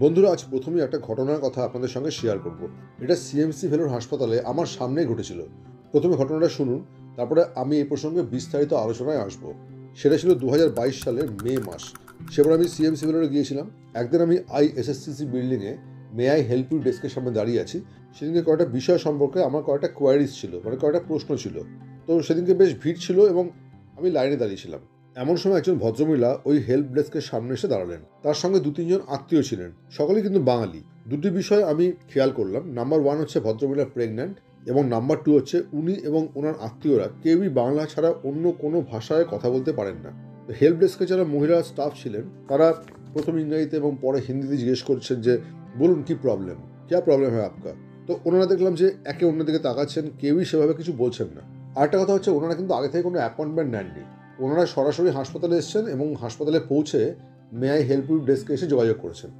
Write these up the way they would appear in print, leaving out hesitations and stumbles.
বন্ধুরা, আজ প্রথমেই একটা ঘটনার কথা আপনাদের সঙ্গে শেয়ার করব। এটা সিএমসি ভেলোর হাসপাতালে আমার সামনেই ঘটেছিল। প্রথমে ঘটনাটা শুনুন, তারপরে আমি এই প্রসঙ্গে বিস্তারিত আলোচনায় আসব। সেটা ছিল 2022 সালের মে মাস। সেবার আমি সিএমসি ভেলোরে গিয়েছিলাম। একদিন আমি আইএসএসসিসি বিল্ডিংয়ে মে আই হেল্প ইউ ডেস্কের সামনে দাঁড়িয়ে আছি। সেদিনকে কয়েকটা বিষয় সম্পর্কে আমার কয়েকটা কোয়ারিজ ছিল, মানে কয়েকটা প্রশ্ন ছিল। তো সেদিনকে বেশ ভিড় ছিল এবং আমি লাইনে দাঁড়িয়েছিলাম। এমন সময় একজন ভদ্রমহিলা ওই হেল্প ডেস্কের সামনে এসে দাঁড়ালেন। তার সঙ্গে 2-3 জন আত্মীয় ছিলেন, সকলেই কিন্তু বাঙালি। দুটি বিষয় আমি খেয়াল করলাম। নাম্বার 1 হচ্ছে ভদ্রমহিলা প্রেগন্যান্ট, এবং নাম্বার 2 হচ্ছে উনি এবং ওনার আত্মীয়রা কেউই বাংলা ছাড়া অন্য কোনো ভাষায় কথা বলতে পারেন না। হেল্প ডেস্কে যারা মহিলা স্টাফ ছিলেন তারা প্রথম ইংরেজিতে এবং পরে হিন্দিতে জিজ্ঞেস করছেন যে বলুন কি প্রবলেম, ক্যা প্রবলেম হয় আপকা। তো ওনারা দেখলাম যে একে অন্যদিকে তাকাচ্ছেন, কেউই সেভাবে কিছু বলছেন না। আরেকটা কথা হচ্ছে, ওনারা কিন্তু আগে থেকে কোনো অ্যাপয়েন্টমেন্ট নেননি। ওনারা সরাসরি হাসপাতালে এসেছেন এবং হাসপাতালে পৌঁছে মে আই হেল্প ইউ ডেস্কে এসে যোগাযোগ করেছেন।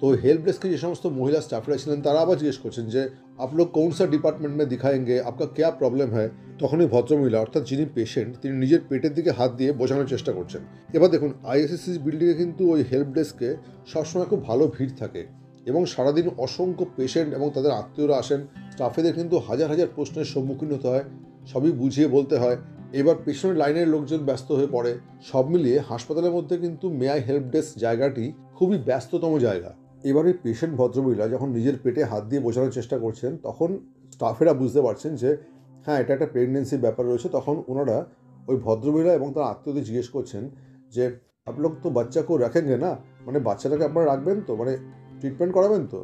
তো হেল্প ডেস্কে যে সমস্ত মহিলা স্টাফরা ছিলেন তারা আবার জিজ্ঞেস করছেন যে আপ লোগ কোন সা ডিপার্টমেন্ট মে দিখায়েঙ্গে, আপকা ক্যা প্রবলেম হয়। তখনই ভদ্রমহিলা, অর্থাৎ যিনি পেশেন্ট, তিনি নিজের পেটের দিকে হাত দিয়ে বোঝানোর চেষ্টা করছেন। এবার দেখুন, আইএসএসসি বিল্ডিংয়ে কিন্তু ওই হেল্প ডেস্কে সবসময় খুব ভালো ভিড় থাকে এবং সারাদিন অসংখ্য পেশেন্ট এবং তাদের আত্মীয়রা আসেন। স্টাফেদের কিন্তু হাজার হাজার প্রশ্নের সম্মুখীন হতে হয়, সবই বুঝিয়ে বলতে হয়। এবার পেছনের লাইনের লোকজন ব্যস্ত হয়ে পড়ে। সব মিলিয়ে হাসপাতালের মধ্যে কিন্তু মে আই হেল্প ডেস্ক জায়গাটি খুবই ব্যস্ততম জায়গা। এবার ওই পেশেন্ট ভদ্রমহিলা যখন নিজের পেটে হাত দিয়ে বোঝানোর চেষ্টা করছেন, তখন স্টাফেরা বুঝতে পারছেন যে হ্যাঁ, এটা একটা প্রেগনেন্সির ব্যাপার রয়েছে। তখন ওনারা ওই ভদ্রমহিলা এবং তার আত্মীয়দের জিজ্ঞেস করছেন যে আপ লোক তো বাচ্চা কো রাখেনগে না, মানে বাচ্চাটাকে আপনারা রাখবেন তো, মানে ট্রিটমেন্ট করাবেন তো।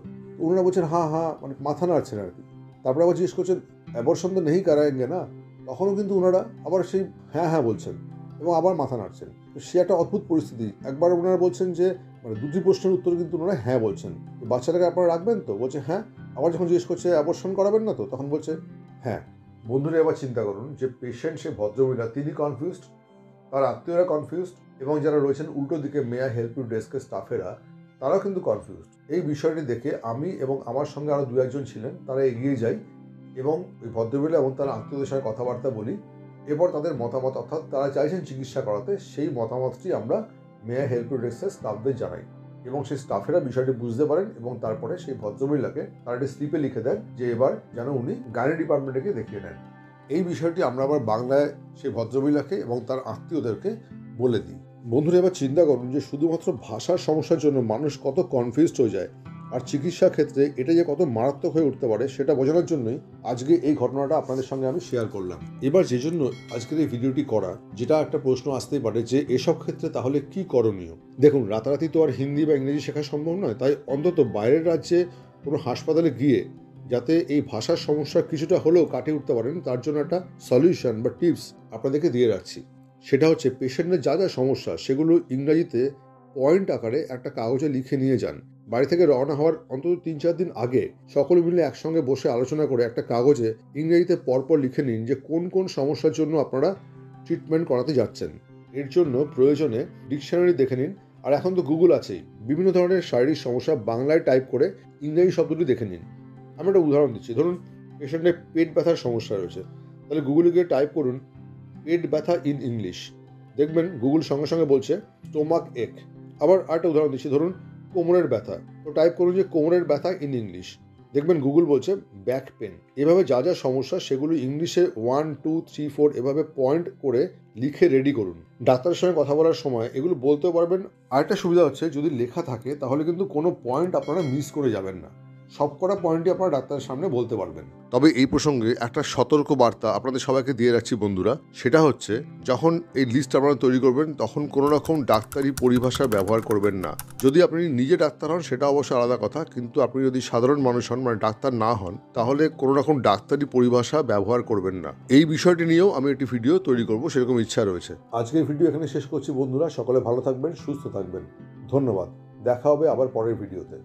ওনারা বলছেন হ্যাঁ হ্যাঁ, মানে মাথা নাড়ছেন আর কি। তারপরে আবার জিজ্ঞেস করছেন অ্যাবর্শন তো নেই করায়েঙ্গে না। তখনও কিন্তু ওনারা আবার সেই হ্যাঁ হ্যাঁ বলছেন এবং আবার মাথা নাড়ছেন। তো সে একটা অদ্ভুত পরিস্থিতি। একবার ওনারা বলছেন যে মানে দুটি প্রশ্নের উত্তরে কিন্তু ওনারা হ্যাঁ বলছেন। বাচ্চাটাকে আপনারা রাখবেন তো, বলছে হ্যাঁ। আবার যখন জিজ্ঞেস করছে অ্যাবর্শন করাবেন না তো, তখন বলছে হ্যাঁ। বন্ধুরা, এবার চিন্তা করুন যে পেশেন্ট, সে ভদ্রমহিলা, তিনি কনফিউজড, তার আত্মীয়রা কনফিউজড, এবং যারা রয়েছেন উল্টো দিকে মে আই হেল্প ইউ ডেস্কের স্টাফেরা, তারাও কিন্তু কনফিউজড। এই বিষয়টি দেখে আমি এবং আমার সঙ্গে আরও 2-1 জন ছিলেন, তারা এগিয়ে যাই এবং ওই ভদ্রমহিলা এবং তার আত্মীয়দের সঙ্গে কথাবার্তা বলি। এরপর তাদের মতামত, অর্থাৎ তারা চাইছেন চিকিৎসা করাতে, সেই মতামতটি আমরা মে আই হেল্প ইউ ডেস্কের স্টাফদের জানাই এবং সেই স্টাফেরা বিষয়টি বুঝতে পারেন এবং তারপরে সেই ভদ্রমহিলাকে তারা একটি স্লিপে লিখে দেন যে এবার যেন উনি গাইনি ডিপার্টমেন্টে গিয়ে দেখিয়ে নেন। এই বিষয়টি আমরা আবার বাংলায় সেই ভদ্রমহিলাকে এবং তার আত্মীয়দেরকে বলে দিই। বন্ধুরা, এবার চিন্তা করুন যে শুধুমাত্র ভাষার সমস্যার জন্য মানুষ কত কনফিউজড হয়ে যায়, আর চিকিৎসা ক্ষেত্রে এটা যে কত মারাত্মক হয়ে উঠতে পারে সেটা বোঝানোর জন্যই আজকে এই ঘটনাটা আপনাদের সঙ্গে আমি শেয়ার করলাম। এবার যে জন্য আজকের এই ভিডিওটি করা, যেটা একটা প্রশ্ন আসতেই পারে যে এসব ক্ষেত্রে তাহলে কি করণীয়। দেখুন, রাতারাতি তো আর হিন্দি বা ইংরেজি শেখা সম্ভব নয়, তাই অন্তত বাইরের রাজ্যে কোনো হাসপাতালে গিয়ে যাতে এই ভাষার সমস্যা কিছুটা হলেও কাটিয়ে উঠতে পারেন, তার জন্য একটা সলিউশন বা টিপস আপনাদেরকে দিয়ে রাখছি। সেটা হচ্ছে, পেশেন্টের যা যা সমস্যা সেগুলো ইংরাজিতে পয়েন্ট আকারে একটা কাগজে লিখে নিয়ে যান। বাড়ি থেকে রওনা হওয়ার অন্তত 3-4 দিন আগে সকলে মিলে একসঙ্গে বসে আলোচনা করে একটা কাগজে ইংরেজিতে পরপর লিখে নিন যে কোন কোন সমস্যার জন্য আপনারা ট্রিটমেন্ট করাতে যাচ্ছেন। এর জন্য প্রয়োজনে ডিকশনারি দেখে নিন, আর এখন তো গুগল আছেই। বিভিন্ন ধরনের শারীরিক সমস্যা বাংলায় টাইপ করে ইংরেজি শব্দটি দেখে নিন। আমি একটা উদাহরণ দিচ্ছি। ধরুন, পেশেন্টের পেট ব্যথার সমস্যা রয়েছে, তাহলে গুগলে গিয়ে টাইপ করুন পেট ব্যথা ইন ইংলিশ। দেখবেন গুগল সঙ্গে সঙ্গে বলছে স্টোমাক এক। আবার আরেকটা উদাহরণ দিচ্ছি, ধরুন কোমরের ব্যথা, তো টাইপ করুন যে কোমরের ব্যথা ইন ইংলিশ। দেখবেন গুগল বলছে ব্যাক পেন। এভাবে যা যা সমস্যা সেগুলো ইংলিশে 1, 2, 3, 4 এভাবে পয়েন্ট করে লিখে রেডি করুন। ডাক্তারের সঙ্গে কথা বলার সময় এগুলো বলতেও পারবেন। আরেকটা সুবিধা হচ্ছে, যদি লেখা থাকে তাহলে কিন্তু কোনো পয়েন্ট আপনারা মিস করে যাবেন না, সবকটা পয়েন্টই আপনারা ডাক্তারের সামনে বলতে পারবেন। তবে এই প্রসঙ্গে একটা সতর্ক বার্তা আপনাদের সবাইকে দিয়ে রাখছি বন্ধুরা, সেটা হচ্ছে যখন এই লিস্ট আপনারা তৈরি করবেন তখন কোনো রকম ডাক্তারি পরিভাষা ব্যবহার করবেন না। যদি আপনি নিজে ডাক্তার হন সেটা অবশ্য আলাদা কথা, কিন্তু আপনি যদি সাধারণ মানুষ হন, মানে ডাক্তার না হন, তাহলে কোনো রকম ডাক্তারি পরিভাষা ব্যবহার করবেন না। এই বিষয়টি নিয়েও আমি একটি ভিডিও তৈরি করব, সেরকম ইচ্ছা রয়েছে। আজকের ভিডিও এখানে শেষ করছি বন্ধুরা। সকলে ভালো থাকবেন, সুস্থ থাকবেন। ধন্যবাদ। দেখা হবে আবার পরের ভিডিওতে।